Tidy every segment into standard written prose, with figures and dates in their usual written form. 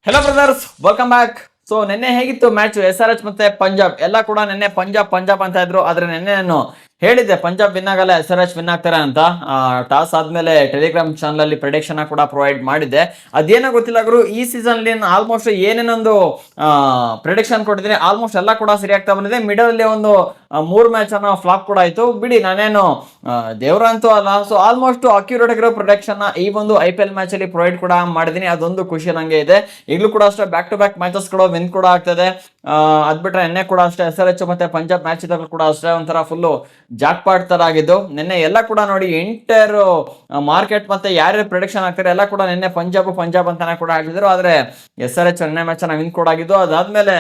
Hello brothers, welcome back. So ನಿನ್ನೆ ಹೇಗಿತ್ತು match SRH ಮತ್ತೆ ಪಂಜಾಬ್ ಎಲ್ಲ ಕೂಡ ನಿನ್ನೆ ಪಂಜಾಬ್ ಅಂತ ಇದ್ರು. ಆದ್ರೆ ನಿನ್ನೆ ನಾನು ಹೇಳಿದ್ದೆ ಪಂಜಾಬ್ ವಿನ್ ಆಗಲ್ಲ, SRH ವಿನ್ ಆಗ್ತಾರೆ ಅಂತ. ಟಾಸ್ ಆದ್ಮೇಲೆ ಟೆಲಿಗ್ರಾಮ್ ಚಾನಲ್ ಅಲ್ಲಿ ಪ್ರೆಡಿಕ್ಷನ್ ಕೂಡ ಪ್ರೊವೈಡ್ ಮಾಡಿದ್ದೆ. ಅದೇನೋ ಗೊತ್ತಿಲ್ಲ ಗುರು, ಈ ಸೀಸನ್ ಆಲ್ಮೋಸ್ಟ್ ಏನೇನೊಂದು ಪ್ರೆಡಿಕ್ಷನ್ ಕೊಟ್ಟಿದ್ದೀನಿ ಆಲ್ಮೋಸ್ಟ್ ಎಲ್ಲ ಕೂಡ ಸರಿ ಆಗ್ತಾ ಬಂದಿದೆ. ಮಿಡಲ್ ಅಲ್ಲಿ ಒಂದು 3 ಮ್ಯಾಚ್ ಅನ್ನ ಫ್ಲಾಪ್ ಕೂಡ ಆಯ್ತು. ಬಿಡಿ, ನಾನೇನು ದೇವ್ರಂತೂ ಅಲ್ಲ. ಸೊ ಆಲ್ಮೋಸ್ಟ್ ಅಕ್ಯುರೇಟ್ ಆಗಿರೋ ಪ್ರೊಡಕ್ಷನ್ ಈ ಒಂದು IPL ಮ್ಯಾಚ್ ಅಲ್ಲಿ ಪ್ರೊವೈಡ್ ಕೂಡ ಮಾಡಿದೀನಿ. ಅದೊಂದು ಖುಷಿ ನಂಗೆ ಇದೆ. ಈಗಲೂ ಕೂಡ ಅಷ್ಟೇ ಬ್ಯಾಕ್ ಟು ಬ್ಯಾಕ್ ಮ್ಯಾಚಸ್ ಕೂಡ ವಿನ್ ಕೂಡ ಆಗ್ತದೆ. ಅದ್ಬಿಟ್ರೆ ನಿನ್ನೆ ಕೂಡ ಅಷ್ಟೇ SRH ಮತ್ತೆ ಪಂಜಾಬ್ ಮ್ಯಾಚ್ ಇದ್ದಾಗಲೂ ಕೂಡ ಅಷ್ಟೇ ಒಂಥರ ಫುಲ್ಲು ಜಾಕ್ ಪಾಟ್ ತರ ಆಗಿದ್ದು. ನಿನ್ನೆ ಎಲ್ಲ ಕೂಡ ನೋಡಿ ಎಂಟರ್ ಮಾರ್ಕೆಟ್ ಮತ್ತೆ ಯಾರ್ಯಾರು ಪ್ರೊಡಿಕ್ಷನ್ ಆಗ್ತಾರೆ ಎಲ್ಲ ಕೂಡ ನಿನ್ನೆ ಪಂಜಾಬ್ ಅಂತಾನೆ ಕೂಡ ಹೇಳಿದ್ರು. ಆದ್ರೆ SRH ನಿನ್ನೆ ಮ್ಯಾಚ್ ವಿನ್ ಕೂಡ ಆಗಿದ್ದು. ಅದಾದ್ಮೇಲೆ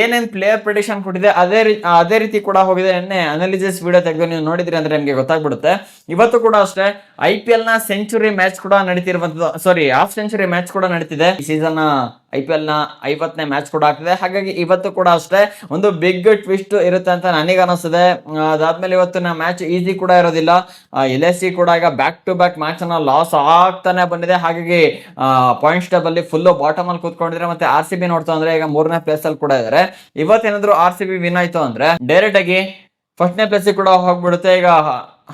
ಏನೇನ್ ಪ್ಲೇಯರ್ ಪ್ರಿಡಿಕ್ಷನ್ ಕೊಟ್ಟಿದೆ ಅದೇ ರೀತಿ ಕೂಡ ಹೋಗಿದೆ. ನಿನ್ನೆ ಅನಾಲಿಸಿಸ್ ವಿಡಿಯೋ ತೆಗೆದು ನೀವು ನೋಡಿದ್ರಿ ಅಂದ್ರೆ ನಿಮ್ಗೆ ಗೊತ್ತಾಗ್ಬಿಡುತ್ತೆ. ಇವತ್ತು ಕೂಡ ಅಷ್ಟೇ IPL ನ ಸೆಂಚುರಿ ಮ್ಯಾಚ್ ಕೂಡ ನಡೀತಿರುವಂತದ್ದು, ಸಾರಿ ಹಾಫ್ ಸೆಂಚುರಿ ಮ್ಯಾಚ್ ಕೂಡ ನಡೀತಿದೆ. ಈ ಸೀಸನ್ IPL ನ 50ನೇ ಮ್ಯಾಚ್ ಕೂಡ ಆಗ್ತಿದೆ. ಹಾಗಾಗಿ ಇವತ್ತು ಕೂಡ ಅಷ್ಟೇ ಒಂದು ಬಿಗ್ ಟ್ವಿಸ್ಟ್ ಇರುತ್ತೆ ಅಂತ ನನಗೆ ಅನಿಸ್ತದೆ. ಅದಾದ್ಮೇಲೆ ಇವತ್ತಿನ ಮ್ಯಾಚ್ ಈಸಿ ಕೂಡ ಇರೋದಿಲ್ಲ. LSC ಕೂಡ ಈಗ ಬ್ಯಾಕ್ ಟು ಬ್ಯಾಕ್ ಮ್ಯಾಚ್ ಅನ್ನ ಲಾಸ್ ಆಗ್ತಾನೆ ಬಂದಿದೆ. ಹಾಗಾಗಿ ಪಾಯಿಂಟ್ಸ್ ಟೇಬಲ್ ಫುಲ್ ಬಾಟಮ್ ಅಲ್ಲಿ ಕೂತ್ಕೊಂಡಿದ್ರೆ. ಮತ್ತೆ RCB ನೋಡ್ತಾ ಅಂದ್ರೆ ಈಗ 3ನೇ ಪ್ಲೇಸ್ ಅಲ್ಲಿ ಕೂಡ ಇದಾರೆ. ಇವತ್ತೇನಾದ್ರು RCB ವಿನ್ ಆಯ್ತು ಅಂದ್ರೆ ಡೈರೆಕ್ಟ್ ಆಗಿ ಫಸ್ಟ್ನೇ ಪ್ಲೇಸ್ ಕೂಡ ಹೋಗ್ಬಿಡುತ್ತೆ. ಈಗ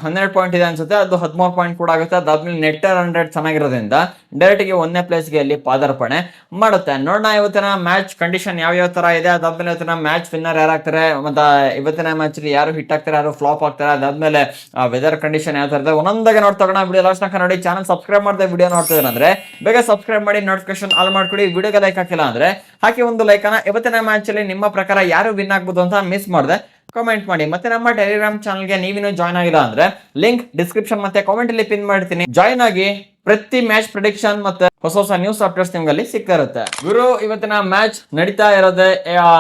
12 ಪಾಯಿಂಟ್ ಇದೆ ಅನ್ಸುತ್ತೆ, ಅದು 13 ಪಾಯಿಂಟ್ ಕೂಡ ಆಗುತ್ತೆ. ಅದಾದ್ಮೇಲೆ ನೆಟ್ 100 ಚೆನ್ನಾಗಿರೋದ್ರಿಂದ ಡೈರೆಕ್ಟ್ ಗೆ 1ನೇ ಪ್ಲೇಸ್ಗೆ ಅಲ್ಲಿ ಪಾದಾರ್ಪಣೆ ಮಾಡುತ್ತೆ. ನೋಡೋಣ ಇವತ್ತಿನ ಮ್ಯಾಚ್ ಕಂಡೀಷನ್ ಯಾವ ತರ ಇದೆ. ಅದಾದ್ಮೇಲೆ ಇವತ್ತಿನ ಮ್ಯಾಚ್ ವಿನ್ನರ್ ಯಾರಾಗ್ತಾರೆ, ಮತ್ತೆ ಇವತ್ತಿನ ಮ್ಯಾಚ್ ಯಾರು ಹಿಟ್ ಆಗ್ತಾರೆ, ಯಾರು ಫ್ಲಾಪ್ ಆಗ್ತಾರೆ, ಅದಾದ್ಮೇಲೆ ವೆದರ್ ಕಂಡೀಷನ್ ಯಾವ ತರ ಇದೆ ಒಂದೊಂದಾಗೆ ನೋಡ್ತಾ ಹೋಗೋಣ. ವಿಡಿಯೋ ಲಾಸ್ಟ್ ತನಕ ನೋಡಿ. ಚಾನಲ್ ಸಬ್ಸ್ಕ್ರೈಬ್ ಮಾಡದೆ ವಿಡಿಯೋ ನೋಡ್ತಿದ್ರೆ ಅಂದ್ರೆ ಬೇಗ ಸಬ್ಸ್ಕ್ರೈಬ್ ಮಾಡಿ, ನೋಟಿಫಿಕೇಶನ್ ಆಲ್ ಮಾಡ್ಕೊಡಿ. ವಿಡಿಯೋಗೆ ಲೈಕ್ ಹಾಕಿಲ್ಲ ಅಂದ್ರೆ ಹಾಕಿ ಒಂದು ಲೈಕ್ ಅನ್ನ. ಇವತ್ತಿನ ಮ್ಯಾಚ್ ಅಲ್ಲಿ ನಿಮ್ಮ ಪ್ರಕಾರ ಯಾರು ವಿನ್ ಆಗ್ಬೋದು ಅಂತ ಮಿಸ್ ಮಾಡದೆ ಕಾಮೆಂಟ್ ಮಾಡಿ. ಮತ್ತೆ ನಮ್ಮ ಟೆಲಿಗ್ರಾಮ್ ಚಾನಲ್ಗೆ ನೀವಿನ್ನೂ ಜಾಯ್ನ್ ಆಗಿಲ್ಲ ಅಂದ್ರೆ ಲಿಂಕ್ ಡಿಸ್ಕ್ರಿಪ್ಷನ್ ಮತ್ತೆ ಕಾಮೆಂಟ್ ಅಲ್ಲಿ ಪಿನ್ ಮಾಡ್ತೀನಿ. ಜಾಯ್ನ್ ಆಗಿ ಪ್ರತಿ ಮ್ಯಾಚ್ ಪ್ರೆಡಿಕ್ಷನ್ ಮತ್ತೆ ಹೊಸ ನ್ಯೂಸ್ ಅಪ್ಡೇಟ್ಸ್ ನಿಮ್ಗಲ್ಲಿ ಸಿಗ್ತಾ ಇರುತ್ತೆ. ಗುರು, ಇವತ್ತಿನ ಮ್ಯಾಚ್ ನಡೀತಾ ಇರೋದೇ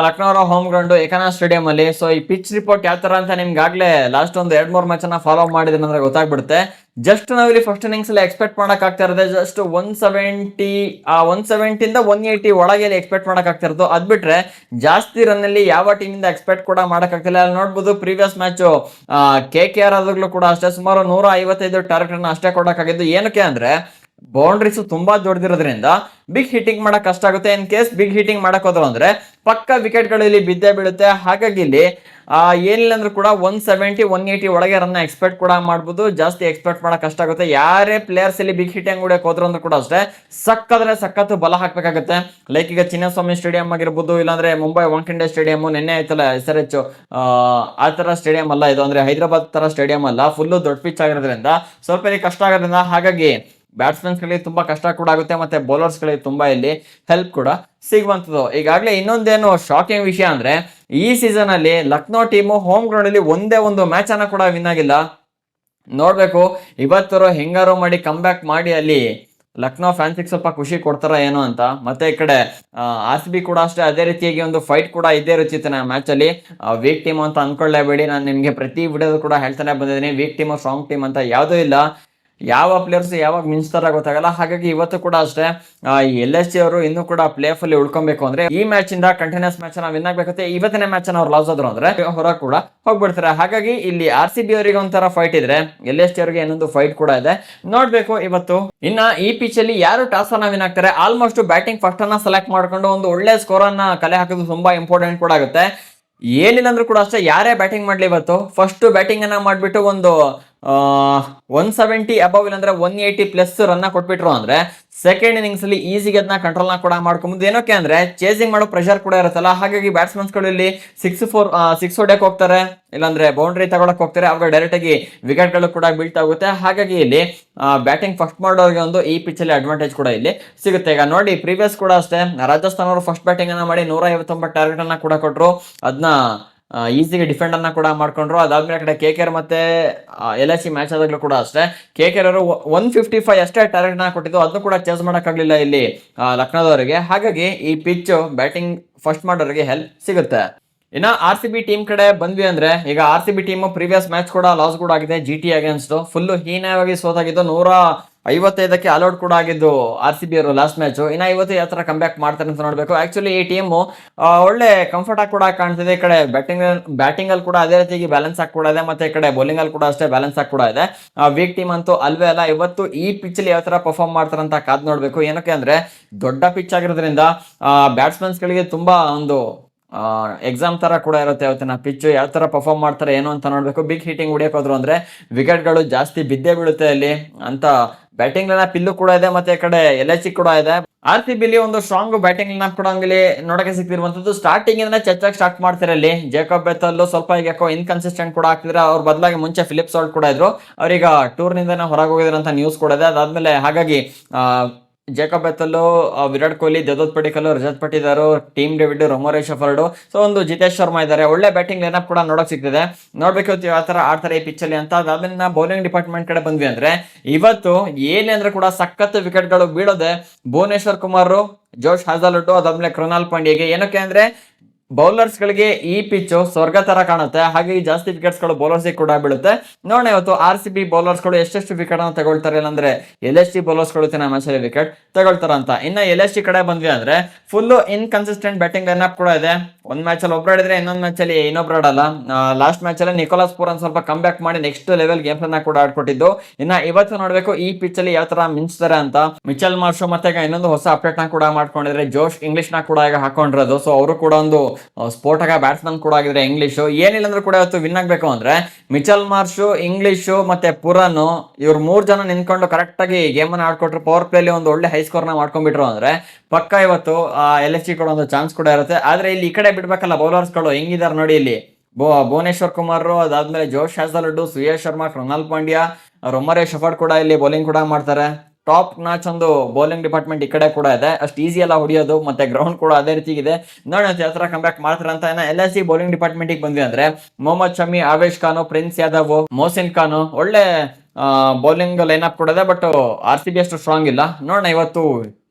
Lucknow home ground Ekana stadium ಅಲ್ಲಿ. ಸೊ ಈ ಪಿಚ್ ರಿಪೋರ್ಟ್ ಯಾವ ತರ ಅಂತ ನಿಮ್ಗೆ ಆಗ್ಲೇ ಲಾಸ್ಟ್ ಒಂದು 2-3 ಮ್ಯಾಚ್ ಅನ್ನ ಫಾಲೋ ಮಾಡಿದ್ರೆ ಅಂದ್ರೆ ಗೊತ್ತಾಗ್ಬಿಡುತ್ತೆ. ಜಸ್ಟ್ ನಾವಿಲ್ಲಿ ಫಸ್ಟ್ ಇನ್ನಿಂಗ್ಸ್ ಅಲ್ಲಿ ಎಕ್ಸ್ಪೆಕ್ಟ್ ಮಾಡಕ್ ಆಗ್ತಾ ಇರೋದೇ ಜಸ್ಟ್ 170 ಇಂದ 180 ಒಳಗೆ ಎಕ್ಸ್ಪೆಕ್ಟ್ ಮಾಡಕ್ ಆಗ್ತಾ ಇರೋದು. ಅದ್ಬಿಟ್ರೆ ಜಾಸ್ತಿ ರನ್ ಅಲ್ಲಿ ಯಾವ ಟೀಮ್ ಇಂದ ಎಕ್ಸ್ಪೆಕ್ಟ್ ಕೂಡ ಮಾಡಕ್ ಆಗ್ತಿಲ್ಲ. ಅಲ್ಲಿ ನೋಡ್ಬೋದು ಪ್ರೀವಿಯಸ್ ಮ್ಯಾಚ್ KKR ಆದಾಗ್ಲೂ ಕೂಡ ಅಷ್ಟೇ ಸುಮಾರು 155 ಟಾರ್ಗೆಟ್ ಅನ್ನ ಅಷ್ಟೇ ಕೊಡಕ್ಕಾಗಿದ್ದು. ಏನಕ್ಕೆ ಅಂದ್ರೆ ಬೌಂಡ್ರೀಸ್ ತುಂಬಾ ದೊಡ್ಡದಿರೋದ್ರಿಂದ ಬಿಗ್ ಹಿಟ್ಟಿಂಗ್ ಮಾಡಕ್ ಕಷ್ಟ ಆಗುತ್ತೆ. ಇನ್ ಕೇಸ್ ಬಿಗ್ ಹಿಟ್ಟಿಂಗ್ ಮಾಡಕ್ ಹೋದ್ರು ಅಂದ್ರೆ ಪಕ್ಕ ವಿಕೆಟ್ ಗಳು ಇಲ್ಲಿ ಬಿದ್ದೇ ಬೀಳುತ್ತೆ. ಹಾಗಾಗಿ ಇಲ್ಲಿ ಏನಿಲ್ಲ ಅಂದ್ರೂ ಕೂಡ 170-180 ಒಳಗೆ ರನ್ ಎಕ್ಸ್ಪೆಕ್ಟ್ ಕೂಡ ಮಾಡ್ಬೋದು. ಜಾಸ್ತಿ ಎಕ್ಸ್ಪೆಕ್ಟ್ ಮಾಡಕ್ ಕಷ್ಟ ಆಗುತ್ತೆ. ಯಾರೇ ಪ್ಲೇಯರ್ಸ್ ಇಲ್ಲಿ ಬಿಗ್ ಹಿಟ್ಟಿಂಗ್ ಹೊಡಿಯಕ್ ಹೋದ್ರು ಅಂದ್ರೂ ಕೂಡ ಅಷ್ಟೇ ಸಖತ್ತು ಬಲ ಹಾಕ್ಬೇಕಾಗುತ್ತೆ. ಲೈಕ್ ಈಗ ಚಿನ್ನಸ್ವಾಮಿ ಸ್ಟೇಡಿಯಂ ಆಗಿರ್ಬೋದು, ಇಲ್ಲಾಂದ್ರೆ ಮುಂಬೈ ವಾಂಖೆಡೆ ಸ್ಟೇಡಿಯಂ. ನಿನ್ನೆ ಆಯ್ತಲ್ಲ SRH, ಆ ತರ ಸ್ಟೇಡಿಯಂ ಅಲ್ಲ ಇದು, ಅಂದ್ರೆ ಹೈದರಾಬಾದ್ ತರ ಸ್ಟೇಡಿಯಂ ಅಲ್ಲ, ಫುಲ್ ದೊಡ್ಡ ಪಿಚ್ ಆಗಿರೋದ್ರಿಂದ ಸ್ವಲ್ಪ ಇಲ್ಲಿ ಕಷ್ಟ ಆಗೋದ್ರಿಂದ ಹಾಗಾಗಿ ಬ್ಯಾಟ್ಸ್ಮನ್ಸ್ ಗಳಿಗೆ ತುಂಬಾ ಕಷ್ಟ ಕೂಡ ಆಗುತ್ತೆ. ಮತ್ತೆ ಬೌಲರ್ಸ್ ಗಳಿಗೆ ತುಂಬಾ ಇಲ್ಲಿ ಹೆಲ್ಪ್ ಕೂಡ ಸಿಗುವಂತದ್ದು. ಈಗಾಗಲೇ ಇನ್ನೊಂದೇನು ಶಾಕಿಂಗ್ ವಿಷಯ ಅಂದ್ರೆ ಈ ಸೀಸನ್ ಅಲ್ಲಿ ಲಕ್ನೋ ಟೀಮು ಹೋಮ್ ಗ್ರೌಂಡ್ ಅಲ್ಲಿ ಒಂದೇ ಒಂದು ಮ್ಯಾಚ್ ಅನ್ನ ಕೂಡ ವಿನ್ ಆಗಿಲ್ಲ. ನೋಡ್ಬೇಕು ಇವತ್ತರು ಹೆಂಗಾರು ಮಾಡಿ ಕಮ್ ಬ್ಯಾಕ್ ಮಾಡಿ ಅಲ್ಲಿ ಲಕ್ನೋ ಫ್ಯಾನ್ಸಿಗೆ ಸ್ವಲ್ಪ ಖುಷಿ ಕೊಡ್ತಾರ ಏನೋ ಅಂತ. ಮತ್ತೆ ಈ ಕಡೆ RCB ಕೂಡ ಅಷ್ಟೇ ಅದೇ ರೀತಿಯಾಗಿ ಒಂದು ಫೈಟ್ ಕೂಡ ಇದ್ದೇ ಇರುತ್ತಿತ್ತು ಮ್ಯಾಚ್ ಅಲ್ಲಿ. ವೀಕ್ ಟೀಮ್ ಅಂತ ಅನ್ಕೊಳ್ಳೇಬೇಡಿ, ನಾನು ನಿಮ್ಗೆ ಪ್ರತಿ ವಿಡಿಯೋದು ಕೂಡ ಹೇಳ್ತಾನೆ ಬಂದಿದ್ದೀನಿ. ವೀಕ್ ಟೀಮ್ ಸ್ಟ್ರಾಂಗ್ ಟೀಮ್ ಅಂತ ಯಾವುದೂ ಇಲ್ಲ. ಯಾವ ಪ್ಲೇಯರ್ಸ್ ಯಾವಾಗ ಮಿಂಚ್ತಾರ ಗೊತ್ತಾಗಲ್ಲ. ಹಾಗಾಗಿ ಇವತ್ತು ಕೂಡ ಅಷ್ಟೇ LSG ಅವರು ಇನ್ನೂ ಕೂಡ ಪ್ಲೇ ಆಫ್ ಅಲ್ಲಿ ಉಳ್ಕೊಬೇಕು ಅಂದ್ರೆ ಈ ಮ್ಯಾಚ್ ಇಂದ ಕಂಟಿನ್ಯೂಸ್ ಮ್ಯಾಚ್ ಅನ್ನ ವಿನ್ ಆಗ್ಬೇಕಾಗುತ್ತೆ. ಇವತ್ತಿನ ಮ್ಯಾಚ್ ಅನ್ನ ಅವ್ರು ಲಾಸ್ ಆದ್ರು ಅಂದ್ರೆ ಹೊರ ಕೂಡ ಹೋಗ್ಬಿಡ್ತಾರೆ. ಹಾಗಾಗಿ ಇಲ್ಲಿ RCB ಅವರಿಗೆ ಒಂಥರ ಫೈಟ್ ಇದ್ರೆ LSG ಅವರಿಗೆ ಇನ್ನೊಂದು ಫೈಟ್ ಕೂಡ ಇದೆ. ನೋಡ್ಬೇಕು ಇವತ್ತು. ಇನ್ನ ಈ ಪಿಚ್ ಅಲ್ಲಿ ಯಾರು ಟಾಸ್ ಅನ್ನ ವಿನ್ ಆಗ್ತಾರೆ, ಆಲ್ಮೋಸ್ಟ್ ಬ್ಯಾಟಿಂಗ್ ಫಸ್ಟ್ ಅನ್ನ ಸೆಲೆಕ್ಟ್ ಮಾಡ್ಕೊಂಡು ಒಂದು ಒಳ್ಳೆ ಸ್ಕೋರ್ ಅನ್ನ ಕಲೆ ಹಾಕೋದು ತುಂಬಾ ಇಂಪಾರ್ಟೆಂಟ್ ಕೂಡ ಆಗುತ್ತೆ. ಏನಿಲ್ಲ ಅಂದ್ರೂ ಕೂಡ ಅಷ್ಟೇ ಯಾರೇ ಬ್ಯಾಟಿಂಗ್ ಮಾಡ್ಲಿ ಇವತ್ತು ಫಸ್ಟ್ ಬ್ಯಾಟಿಂಗ್ ಅನ್ನ ಮಾಡ್ಬಿಟ್ಟು ಒಂದು 170 ಅಬವ್ ಇಲ್ಲಾಂದ್ರೆ 180 ಪ್ಲಸ್ ರನ್ ಕೊಟ್ಬಿಟ್ರು ಅಂದ್ರೆ ಸೆಕೆಂಡ್ ಇನ್ನಿಂಗ್ಸ್ ಅಲ್ಲಿ ಈಸಿಗೆ ಅದನ್ನ ಕಂಟ್ರೋಲ್ ಕೂಡ ಮಾಡ್ಕೊಂಬೋದು. ಏನಕ್ಕೆ ಅಂದ್ರೆ ಚೇಸಿಂಗ್ ಮಾಡೋ ಪ್ರೆಷರ್ ಕೂಡ ಇರುತ್ತಲ್ಲ. ಹಾಗಾಗಿ ಬ್ಯಾಟ್ಸ್ಮನ್ಸ್ ಗಳು ಇಲ್ಲಿ 6 ಹೊಡೆಯಕ್ಕೆ ಹೋಗ್ತಾರೆ, ಇಲ್ಲಾಂದ್ರೆ ಬೌಂಡ್ರಿ ತಗೊಳಕ್ ಹೋಗ್ತಾರೆ. ಅವಾಗ ಡೈರೆಕ್ಟ್ ಆಗಿ ವಿಕೆಟ್ ಗಳು ಕೂಡ ಬೀಳ್ತಾ ಹೋಗುತ್ತೆ. ಹಾಗಾಗಿ ಇಲ್ಲಿ ಬ್ಯಾಟಿಂಗ್ ಫಸ್ಟ್ ಮಾಡೋರಿಗೆ ಒಂದು ಈ ಪಿಚ್ ಅಲ್ಲಿ ಅಡ್ವಾಂಟೇಜ್ ಕೂಡ ಇಲ್ಲಿ ಸಿಗುತ್ತೆ. ಈಗ ನೋಡಿ ಪ್ರೀವಿಯಸ್ ಕೂಡ ಅಷ್ಟೇ ರಾಜಸ್ಥಾನ್ ಅವರು ಫಸ್ಟ್ ಬ್ಯಾಟಿಂಗ್ ಅನ್ನ ಮಾಡಿ 159 ಟಾರ್ಗೆಟ್ ಅನ್ನ ಕೂಡ ಕೊಟ್ಟರು. ಅದನ್ನ ಈಸಿಗೆ ಡಿಫೆಂಡ್ ಅನ್ನ ಕೂಡ ಮಾಡ್ಕೊಂಡ್ರು. ಅದಾದ್ಮೇಲೆ ಕಡೆ KKR ಮತ್ತೆ LSC ಮ್ಯಾಚ್ ಆದಾಗ್ಲೂ ಕೂಡ ಅಷ್ಟೇ KKR ಅವರು 155 ಅಷ್ಟೇ ಟಾರ್ಗೆಟ್ ನ ಕೊಟ್ಟಿದ್ದು, ಅದನ್ನು ಕೂಡ ಚೇಸ್ ಮಾಡಕ್ಕಾಗ್ಲಿಲ್ಲ ಇಲ್ಲಿ ಲಕ್ನೋದವರಿಗೆ. ಹಾಗಾಗಿ ಈ ಪಿಚ್ ಬ್ಯಾಟಿಂಗ್ ಫಸ್ಟ್ ಮಾಡೋರಿಗೆ ಹೆಲ್ಪ್ ಸಿಗುತ್ತೆ. ಇನ್ನ RCB ಟೀಮ್ ಕಡೆ ಬಂದ್ವಿ ಅಂದ್ರೆ ಈಗ RCB ಟೀಮ್ ಪ್ರೀವಿಯಸ್ ಮ್ಯಾಚ್ ಕೂಡ ಲಾಸ್ ಕೂಡ ಆಗಿದೆ. GT ಅಗೇನ್ಸ್ಟ್ ಫುಲ್ ಹೀನವಾಗಿ ಸೋತಾಗಿದ್ದು. 55ಕ್ಕೆ ಆಲ್ಔಟ್ ಕೂಡ ಆಗಿದ್ದು RCB ಅವರು ಲಾಸ್ಟ್ ಮ್ಯಾಚ್. ಇನ್ನ ಇವತ್ತು ಯಾವ ತರ ಕಂಬ್ಯಾಕ್ ಮಾಡ್ತಾರೆ ಅಂತ ನೋಡ್ಬೇಕು. ಆಕ್ಚುಲಿ ಈ ಟೀಮ್ ಒಳ್ಳೆ ಕಂಫರ್ಟ್ ಆಗಿ ಕೂಡ ಕಾಣ್ತಿದೆ. ಈ ಕಡೆ ಬ್ಯಾಟಿಂಗ್ ಅಲ್ಲಿ ಕೂಡ ಅದೇ ರೀತಿ ಬ್ಯಾಲೆನ್ಸ್ ಆಗಿ ಕೂಡ ಇದೆ, ಮತ್ತೆ ಈ ಕಡೆ ಬೌಲಿಂಗ್ ಅಲ್ಲಿ ಕೂಡ ಅಷ್ಟೇ ಬ್ಯಾಲೆನ್ಸ್ ಆಗಿ ಕೂಡ ಇದೆ. ವೀಕ್ ಟೀಮ್ ಅಂತೂ ಅಲ್ವೇ ಅಲ್ಲ. ಇವತ್ತು ಈ ಪಿಚ್ ಅಲ್ಲಿ ಯಾವ ತರ ಪರ್ಫಾರ್ಮ್ ಮಾಡ್ತಾರೆ ಅಂತ ಕಾದ್ ನೋಡ್ಬೇಕು. ಏನಕ್ಕೆ ಅಂದ್ರೆ ದೊಡ್ಡ ಪಿಚ್ ಆಗಿರೋದ್ರಿಂದ ಬ್ಯಾಟ್ಸ್ಮನ್ಸ್ ಗಳಿಗೆ ತುಂಬಾ ಒಂದು ಎಕ್ಸಾಮ್ ತರ ಕೂಡ ಇರುತ್ತೆ. ಇವತ್ತಿನ ಪಿಚ್ ಯಾವ ತರ ಪರ್ಫಾರ್ಮ್ ಮಾಡ್ತಾರೆ ಏನು ಅಂತ ನೋಡ್ಬೇಕು. ಬಿಗ್ ಹಿಟ್ಟಿಂಗ್ ಹೊಡಿಯಕ್ ಹೋದ್ರು ಅಂದ್ರೆ ವಿಕೆಟ್ ಗಳು ಜಾಸ್ತಿ ಬಿದ್ದೇ ಬೀಳುತ್ತೆ ಅಲ್ಲಿ ಅಂತ. ಬ್ಯಾಟಿಂಗ್ ಲೈನಪ್ ಇಲ್ಲೂ ಕೂಡ ಇದೆ, ಮತ್ತೆ ಈ ಕಡೆ LHC ಕೂಡ ಇದೆ. RCB ಒಂದು ಸ್ಟ್ರಾಂಗ್ ಬ್ಯಾಟಿಂಗ್ ಲೈನಪ್ ಕೂಡ ಹಂಗೆ ನೋಡಕ್ಕೆ ಸಿಗ್ತಿರುವಂತದ್ದು. ಸ್ಟಾರ್ಟಿಂಗ್ ಇಂದ ಚೆಚ್ಚಾಗಿ ಸ್ಟಾರ್ಟ್ ಮಾಡ್ತಾರೆ ಅಲ್ಲಿ. ಜೇಕಬ್ ಬೆಥಲ್ ಸ್ವಲ್ಪ ಈಗ ಯಾಕೋ ಇನ್ಕನ್ಸಿಸ್ಟೆಂಟ್ ಕೂಡ ಆಗ್ತಿದ್ರೆ. ಅವ್ರ ಬದಲಾಗಿ ಮುಂಚೆ ಫಿಲಿಪ್ ಸಾಲ್ಟ್ ಕೂಡ ಇದ್ರು, ಅವ್ರೀಗ ಟೂರ್ ನಿಂದ ಹೊರಗೆ ಹೋಗಿದ್ರು ಅಂತ ನ್ಯೂಸ್ ಕೂಡ ಇದೆ. ಅದಾದ್ಮೇಲೆ ಹಾಗಾಗಿ Jacob Bethell, Virat Kohli, Devdutt Padikkal, Rajat Patidar, Tim David, Romario Shepherd, so ಒಂದು ಜಿತೇಶ್ ಶರ್ಮಾ ಇದ್ದಾರೆ. ಒಳ್ಳೆ ಬ್ಯಾಟಿಂಗ್ ಲೈನಪ್ ಕೂಡ ನೋಡಕ್ ಸಿಗ್ತಿದೆ. ನೋಡ್ಬೇಕು ಯಾವ ತರ ಆಡ್ತಾರೆ ಈ ಪಿಚ್ ಅಲ್ಲಿ ಅಂತ. ಅದಾದ್ಮೇಲೆ ನಾ ಬೌಲಿಂಗ್ ಡಿಪಾರ್ಟ್ಮೆಂಟ್ ಕಡೆ ಬಂದ್ವಿ ಅಂದ್ರೆ ಇವತ್ತು ಏನೇ ಅಂದ್ರೆ ಕೂಡ ಸಖತ್ ವಿಕೆಟ್ ಗಳು ಬೀಳೋದೆ ಭುವನೇಶ್ವರ್ ಕುಮಾರ್, ಜೋಶ್ ಹಾಜಲ್ವುಡ್, ಅದಾದ್ಮೇಲೆ ಕೃಣಾಲ್ ಪಾಂಡ್ಯಗೆ. ಏನಕ್ಕೆ ಅಂದ್ರೆ ಬೌಲರ್ಸ್ ಗಳಿಗೆ ಈ ಪಿಚ್ ಸ್ವರ್ಗ ತರ ಕಾಣುತ್ತೆ, ಹಾಗೆ ಜಾಸ್ತಿ ವಿಕೆಟ್ಸ್ ಗಳು ಬೌಲರ್ಸ್ ಕೂಡ ಬೀಳುತ್ತೆ. ನೋಡೋಣ ಇವತ್ತು RCB ಬೌಲರ್ಸ್ ಗಳು ಎಷ್ಟೆಷ್ಟು ವಿಕೆಟ್ ಅನ್ನು ತಗೊಳ್ತಾರೆ, ಇಲ್ಲಾಂದ್ರೆ LHC ಬೌಲರ್ಸ್ ಗಳು ಮ್ಯಾಚ್ ಅಲ್ಲಿ ವಿಕೆಟ್ ತಗೊಳ್ತಾರ ಅಂತ. ಇನ್ನ LHC ಕಡೆ ಬಂದ್ವಿ ಅಂದ್ರೆ ಫುಲ್ ಇನ್ಕನ್ಸಿಸ್ಟೆಂಟ್ ಬ್ಯಾಟಿಂಗ್ ಲೈನಪ್ ಕೂಡ ಇದೆ. ಒಂದ್ ಮ್ಯಾಚ್ ಅಲ್ಲಿ ಒಬ್ರು ಆಡಿದ್ರೆ ಇನ್ನೊಂದ್ ಮ್ಯಾಚ್ ಅಲ್ಲಿ ಇನ್ನೊಬ್ರು ಆಡಲ್ಲ. ಲಾಸ್ಟ್ ಮ್ಯಾಚ್ ಅಲ್ಲಿ ನಿಕೋಲಸ್ ಪೂರನ್ ಸ್ವಲ್ಪ ಕಮ್ ಬ್ಯಾಕ್ ಮಾಡಿ ನೆಕ್ಸ್ಟ್ ಲೆವೆಲ್ ಗೇಮ್ಸ್ ಅನ್ನ ಕೂಡ ಆಡ್ಕೊಟ್ಟಿದ್ದು. ಇನ್ನ ಇವತ್ತು ನೋಡ್ಬೇಕು ಈ ಪಿಚ್ ಅಲ್ಲಿ ಯಾವ ತರ ಮಿಂಚ್ತಾರೆ ಅಂತ. ಮಿಚೆಲ್ ಮಾರ್ಷ್ ಮತ್ತೆ ಇನ್ನೊಂದು ಹೊಸ ಅಪ್ಡೇಟ್ ನ ಕೂಡ ಮಾಡ್ಕೊಂಡಿದ್ರೆ ಜೋಶ್ ಇಂಗ್ಲಿಷ್ ನ ಕೂಡ ಈಗ ಹಾಕೊಂಡಿರೋದು. ಸೊ ಅವರು ಕೂಡ ಒಂದು ಸ್ಫೋಟಕ ಬ್ಯಾಟ್ಸ್ಮನ್ ಕೂಡ ಆಗಿದ್ರೆ ಇಂಗ್ಲಿಷ್. ಏನಿಲ್ಲ ಅಂದ್ರೆ ಕೂಡ ಇವತ್ತು ವಿನ್ ಆಗ್ಬೇಕು ಅಂದ್ರೆ ಮಿಚೆಲ್ ಮಾರ್ಷ್, ಇಂಗ್ಲಿಷ್ ಮತ್ತೆ ಪುರನ್ ಇವ್ರು 3 ಜನ ನಿಂತ್ಕೊಂಡು ಕರೆಕ್ಟ್ ಆಗಿ ಗೇಮ್ ಅನ್ನ ಆಡ್ಕೊಟ್ರು, ಪವರ್ ಪ್ಲೇ ಅಲ್ಲಿ ಒಂದು ಒಳ್ಳೆ ಹೈ ಸ್ಕೋರ್ ನ ಮಾಡ್ಕೊಂಡ್ಬಿಟ್ರು ಅಂದ್ರೆ ಪಕ್ಕ ಇವತ್ತು LHC ಕೂಡ ಒಂದು ಚಾನ್ಸ್ ಕೂಡ ಇರುತ್ತೆ. ಆದ್ರೆ ಇಲ್ಲಿ ಈ ಕಡೆ ಬಿಡ್ಬೇಕಲ್ಲ ಬೌಲರ್ಸ್ ಗಳು ಹೆಂಗಿದಾರೆ ನೋಡಿ. ಇಲ್ಲಿ ಭುವನೇಶ್ವರ್ ಕುಮಾರ್, ಅದಾದ್ಮೇಲೆ ಜೋಶ್ ಹಾಜಲ್ವುಡ್, ಸುಯೇಶ್ ಶರ್ಮಾ, ಕೃಣಾಲ್ ಪಾಂಡ್ಯ, ರೊಮೊರೆ ಶಫರ್ಡ್ ಕೂಡ ಇಲ್ಲಿ ಬೌಲಿಂಗ್ ಕೂಡ ಮಾಡ್ತಾರೆ. ಟಾಪ್ ನಾಚ್ ಒಂದು ಬೌಲಿಂಗ್ ಡಿಪಾರ್ಟ್ಮೆಂಟ್ ಈ ಕಡೆ ಕೂಡ ಇದೆ. ಅಷ್ಟು ಈಸಿ ಎಲ್ಲ ಹೊಡಿಯೋದು, ಮತ್ತೆ ಗ್ರೌಂಡ್ ಕೂಡ ಅದೇ ರೀತಿ ಇದೆ. ನೋಡೋಣ ಯಾವ ತರ ಕಂಬ್ಯಾಕ್ ಮಾಡ್ತಾರೆ ಅಂತ. LHC ಬೌಲಿಂಗ್ ಡಿಪಾರ್ಟ್ಮೆಂಟ್ ಬಂದ್ವಿ ಅಂದ್ರೆ ಮೊಹಮ್ಮದ್ ಶಮಿ, ಆವೇಶ್ ಖಾನ್, ಪ್ರಿನ್ಸ್ ಯಾದವ್, ಮೊಹಸಿನ್ ಖಾನ್ ಒಳ್ಳೆ ಬೌಲಿಂಗ್ ಲೈನಪ್ ಕೂಡ ಇದೆ. ಬಟ್ RCB ಅಷ್ಟು ಸ್ಟ್ರಾಂಗ್ ಇಲ್ಲ. ನೋಡೋಣ ಇವತ್ತು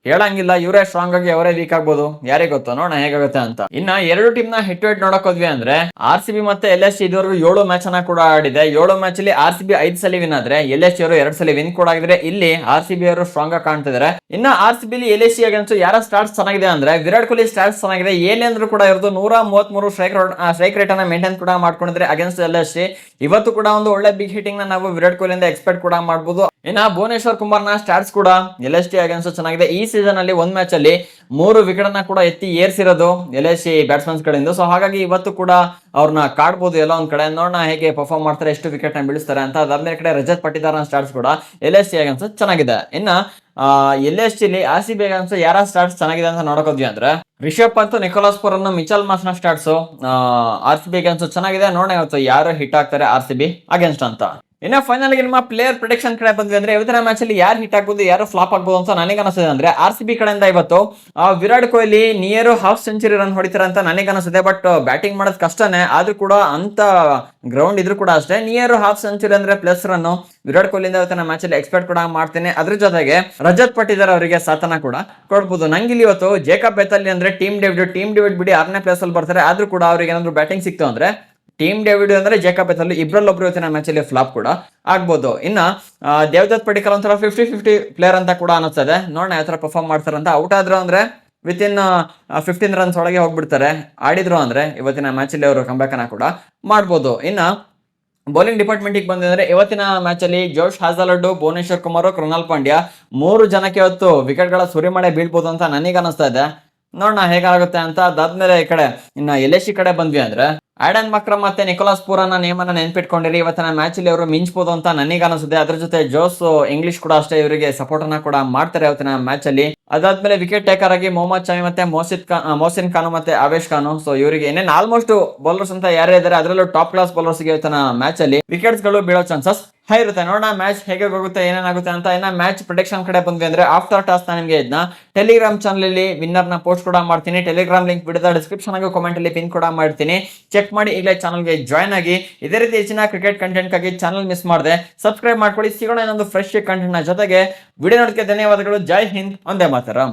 ಹೇಳಂಗಿಲ್ಲ, ಇವರೇ ಸ್ಟ್ರಾಂಗ್ ಆಗಿ ಅವರೇ ವೀಕ್ ಆಗ್ಬೋದು, ಯಾರಿಗೆ ಗೊತ್ತು. ನೋಡೋಣ ಹೇಗಾಗುತ್ತೆ ಅಂತ. ಇನ್ನ ಎರಡು ಟೀಮ್ ನ ಹೆಡ್ ಟು ಹೆಡ್ ನೋಡಕ್ ಹೋದ್ವಿ ಅಂದ್ರೆ RCB ಮತ್ತೆ LHC ಇದುವರೆಗೂ 7 ಮ್ಯಾಚ್ ಅನ್ನ ಕೂಡ ಆಡಿದೆ. 7 ಮ್ಯಾಚ್ ಅಲ್ಲಿ RCB 5 ಸಲ ವಿನ್ ಆದ್ರೆ LHC ಅವರು 2 ಸಲ ವಿನ್ ಕೂಡ ಆಗಿದ್ರೆ ಇಲ್ಲಿ RCB ಅವರು ಸ್ಟ್ರಾಂಗ್ ಆಗಿ ಕಾಣ್ತಿದ್ದಾರೆ. ಇನ್ನ RCB LHC ಅಗೇನ್ಸ್ಟ್ ಯಾರ ಸ್ಟಾರ್ಟ್ಸ್ ಚೆನ್ನಾಗಿದೆ ಅಂದ್ರೆ ವಿರಾಟ್ ಕೊಹ್ಲಿ ಸ್ಟಾರ್ಟ್ಸ್ ಚೆನ್ನಾಗಿದೆ. ಏನೇಂದ್ರೂ ಕೂಡ ಇರೋದು 133 ಸ್ಟ್ರೈಕ್ ರೇಟ್ ಅನ್ನ ಮೇಂಟೈನ್ ಕೂಡ ಮಾಡ್ಕೊಂಡಿದ್ರೆ ಅಗೇನ್ಸ್ಟ್ LHC. ಇವತ್ತು ಕೂಡ ಒಂದು ಒಳ್ಳೆ ಬಿಗ್ ಹಿಟ್ಟಿಂಗ್ ನ ನಾವು ವಿರಾಟ್ ಕೊಹ್ಲಿ ಇಂದ ಎಕ್ಸ್ಪೆಕ್ಟ್ ಕೂಡ ಮಾಡಬಹುದು. ಇನ್ನ ಭುವನೇಶ್ವರ್ ಕುಮಾರ್ ನ ಸ್ಟಾರ್ಟ್ಸ್ ಕೂಡ LHC ಅಗೇನ್ಸ್ಟ್ ಚೆನ್ನಾಗಿದೆ. ಈ ಸೀಸನ್ ಅಲ್ಲಿ ಒಂದ್ ಮ್ಯಾಚ್ ಅಲ್ಲಿ 3 ವಿಕೆಟ್ ಅನ್ನ ಕೂಡ ಎತ್ತಿ ಏರ್ಸಿರೋದು LHC ಬ್ಯಾಟ್ಸ್ಮನ್ಸ್ ಗಳಿಂದ. ಸೊ ಹಾಗಾಗಿ ಇವತ್ತು ಕೂಡ ಅವ್ರನ್ನ ಕಾಡ್ಬೋದು ಎಲ್ಲ ಒಂದ್ ಕಡೆ. ನೋಡೋಣ ಹೇಗೆ ಪರ್ಫಾರ್ಮ್ ಮಾಡ್ತಾರೆ, ಎಷ್ಟು ವಿಕೆಟ್ ನ ಬೀಳಿಸ್ತಾರೆ ಅಂತ. ಅದಾದ್ಮೇಲೆ ಕಡೆ ರಜತ್ ಪಟಿದಾರ್ ಸ್ಟಾರ್ಟ್ಸ್ ಕೂಡ LHC ಅಗೇನ್ಸ್ಟ್ ಚೆನ್ನಾಗಿದೆ. ಇನ್ನ LHC RCB ಅಗೇನ್ಸ್ಟ್ ಯಾರ ಸ್ಟಾರ್ಟ್ಸ್ ಚೆನ್ನಾಗಿದೆ ಅಂತ ನೋಡಕೋದ್ವಿ ಅಂದ್ರೆ Rishabh Pant, Nicholas Pooran, Mitchell Marsh ನ ಸ್ಟಾರ್ಟ್ಸ್ RCB ಅಗೇನ್ಸ್ಟ್ ಚೆನ್ನಾಗಿದೆ. ನೋಡೋಣ ಇವತ್ತು ಯಾರು ಹಿಟ್ ಆಗ್ತಾರೆ RCB ಅಗೇನ್ಸ್ಟ್ ಅಂತ. ಇನ್ನ ಫೈನಲ್ ಗೆ ನಿಮ್ಮ ಪ್ಲೇಯರ್ ಪ್ರೊಡಿಕ್ಷನ್ ಕಡೆ ಬಂದ್ವಿ ಅಂದ್ರೆ ಇವತ್ತಿನ ಮ್ಯಾಚ್ ಅಲ್ಲಿ ಯಾರು ಹಿಟ್ ಆಗ್ಬೋದು, ಯಾರು ಫ್ಲಾಪ್ ಆಗ್ಬೋದು ಅಂತ ನನಗೆ ಅನಿಸಿದೆ ಅಂದ್ರೆ RCB ಕಡೆಯಿಂದ ಇವತ್ತು Virat Kohli near half century run ಹೊಡಿತಾರೆ ಅಂತ ನನಗೆ ಅನಿಸಿದೆ. ಬಟ್ ಬ್ಯಾಟಿಂಗ್ ಮಾಡೋದು ಕಷ್ಟನೇ, ಆದ್ರೂ ಕೂಡ ಅಂತ ಗ್ರೌಂಡ್ ಇದ್ರು ಕೂಡ ಅಷ್ಟೇ ನಿಯರ್ ಹಾಫ್ ಸೆಂಚುರಿ ಅಂದ್ರೆ ಪ್ಲಸ್ ರನ್ ವಿರಾಟ್ ಕೊಹ್ಲಿ ಇವತ್ತಿನ ಮ್ಯಾಚ್ ಅಲ್ಲಿ ಎಕ್ಸ್ಪೆಕ್ಟ್ ಕೂಡ ಮಾಡ್ತೇನೆ. ಅದ್ರ ಜೊತೆಗೆ ರಜತ್ ಪಟಿದಾರ್ ಅವರಿಗೆ ಸಾಥನ ಕೂಡ ಕೊಡ್ಬೋದು. ನಂಗೆ ಇಲ್ಲಿ ಇವತ್ತು ಜೇಕಬ್ ಬೆಥಲ್ ಅಂದ್ರೆ ಟೀಮ್ ಡೇವಿಡ್ ಬಿಡಿ 6ನೇ ಪ್ಲೇಸ್ ಅಲ್ಲಿ ಬರ್ತಾರೆ. ಆದ್ರೂ ಕೂಡ ಅವ್ರಿಗೆ ಏನಾದ್ರು ಬ್ಯಾಟಿಂಗ್ ಸಿಕ್ತು ಅಂದ್ರೆ ಟೀಮ್ ಡೇವಿಡ್ ಅಂದ್ರೆ ಜೇಕಬ್ ಬೆಥಲ್ ಇಬ್ಬರಲ್ಲೊಬ್ರು ಇವತ್ತಿನ ಮ್ಯಾಚ್ ಅಲ್ಲಿ ಫ್ಲಾಪ್ ಕೂಡ ಆಗ್ಬೋದು. ಇನ್ನ ದೇವದತ್ ಪಡಿಕ್ಕಲ್ ಒಂಥರ 50-50 ಪ್ಲೇಯರ್ ಅಂತ ಕೂಡ ಅನಿಸ್ತದೆ. ನೋಡೋಣ ಯಾವ ತರ ಪರ್ಫಾರ್ಮ್ ಮಾಡ್ತಾರೆ ಅಂತ. ಔಟ್ ಆದ್ರು ಅಂದ್ರೆ ವಿತಿನ್ 15 ರನ್ಸ್ ಒಳಗೆ ಹೋಗ್ಬಿಡ್ತಾರೆ. ಆಡಿದ್ರು ಅಂದ್ರೆ ಇವತ್ತಿನ ಮ್ಯಾಚ್ ಅಲ್ಲಿ ಅವರು ಕಂಬ್ಯಾಕ್ ಅನ್ನ ಕೂಡ ಮಾಡ್ಬೋದು. ಇನ್ನ ಬೌಲಿಂಗ್ ಡಿಪಾರ್ಟ್ಮೆಂಟ್ ಬಂದ್ರೆ ಇವತ್ತಿನ ಮ್ಯಾಚ್ ಅಲ್ಲಿ ಜೋಶ್ ಹಾಜಲ್ವುಡ್, ಭುವನೇಶ್ವರ್ ಕುಮಾರ್, ಕೃಣಾಲ್ ಪಾಂಡ್ಯ 3 ಜನಕ್ಕೆ ಇವತ್ತು ವಿಕೆಟ್ ಗಳ ಸುರಿಮಳೆ ಬೀಳ್ಬೋದು ಅಂತ ನನಗೆ ಅನಿಸ್ತಾ ಇದೆ. ನೋಡೋಣ ಹೇಗಾಗುತ್ತೆ ಅಂತ. ಅದಾದ್ಮೇಲೆ ಈ ಕಡೆ ಇನ್ನ LHC ಕಡೆ ಬಂದ್ವಿ ಅಂದ್ರೆ ಆಡನ್ ಮಕ್ರಮ್ ಮತ್ತೆ ನಿಕೋಲಸ್ ಪೂರನ್ ನೇಮನ್ನ ನೆನ್ಪಿಟ್ಕೊಂಡಿರಿ. ಇವತ್ತಿನ ಮ್ಯಾಚ್ ಅಲ್ಲಿ ಅವರು ಮಿಂಚ್ಬೋದು ಅಂತ ನನಗೆ ಅನಿಸುತ್ತೆ. ಅದ್ರ ಜೊತೆ ಜೋಸ್ ಇಂಗ್ಲಿಷ್ ಕೂಡ ಅಷ್ಟೇ ಇವರಿಗೆ ಸಪೋರ್ಟ್ ಅನ್ನ ಕೂಡ ಮಾಡ್ತಾರೆ ಇವತ್ತಿನ ಮ್ಯಾಚ್ ಅಲ್ಲಿ. ಅದಾದ್ಮೇಲೆ ವಿಕೆಟ್ ಟೇಕರ್ ಆಗಿ ಮೊಹಮ್ಮದ್ ಶಮಿ ಮತ್ತೆ ಮೊಹಸಿನ್ ಖಾನ್ ಮತ್ತೆ ಆವೇಶ್ ಖಾನ್. ಸೊ ಇವರಿಗೆ ಏನೇನು ಆಲ್ಮೋಸ್ಟ್ ಬೌಲರ್ಸ್ ಅಂತ ಯಾರೇ ಇದ್ದಾರೆ ಅದರಲ್ಲೂ ಟಾಪ್ ಕ್ಲಾಸ್ ಬೌಲರ್ಸ್ ಗೆ ಇವತ್ತಿನ ಮ್ಯಾಚ್ ಅಲ್ಲಿ ವಿಕೆಟ್ಸ್ ಗಳು ಬೀಳೋ ಚಾನ್ಸಸ್ ಹೈ ಇರುತ್ತೆ. ನೋಡೋಣ ಮ್ಯಾಚ್ ಹೇಗೆ ಹೋಗುತ್ತೆ, ಏನೇನಾಗುತ್ತೆ ಅಂತ. ಇನ್ನ ಮ್ಯಾಚ್ ಪ್ರೊಡಿಕ್ಷನ್ ಕಡೆ ಬಂದ್ವಿ ಅಂದ್ರೆ ಆಫ್ಟರ್ ಟಾಸ್ ನಿಮಗೆ ಇದನ್ನ ಟೆಲಿಗ್ರಾಮ್ ಚಾನಲ್ ಅಲ್ಲಿ ವಿನ್ನರ್ ನ ಪೋಸ್ಟ್ ಕೂಡ ಮಾಡ್ತೀನಿ. ಟೆಲಿಗ್ರಾಮ್ ಲಿಂಕ್ ಬಿಡದ ಡಿಸ್ಕ್ರಿಪ್ಷನ್ ಆಗಿ ಕಾಮೆಂಟ್ ಅಲ್ಲಿ ಪಿನ್ ಕೂಡ ಮಾಡ್ತೀನಿ. ಚೆಕ್ ಮಾಡಿ ಈಗಲೇ ಚಾನಲ್ಗೆ ಜಾಯ್ನ್ ಆಗಿ. ಇದೇ ರೀತಿ ಹೆಚ್ಚಿನ ಕ್ರಿಕೆಟ್ ಕಂಟೆಂಟ್ ಗಾಗಿ ಚಾನಲ್ ಮಿಸ್ ಮಾಡದೆ ಸಬ್ಸ್ಕ್ರೈಬ್ ಮಾಡ್ಕೊಳ್ಳಿ. ಸಿಗೋಣ ಇನ್ನೊಂದು ಫ್ರೆಶ್ ಕಂಟೆಂಟ್ ನ ಜೊತೆಗೆ. ವಿಡಿಯೋ ನೋಡೋದಕ್ಕೆ ಧನ್ಯವಾದಗಳು. ಜೈ ಹಿಂದ್, ಒಂದೇ ಮಾತರಂ.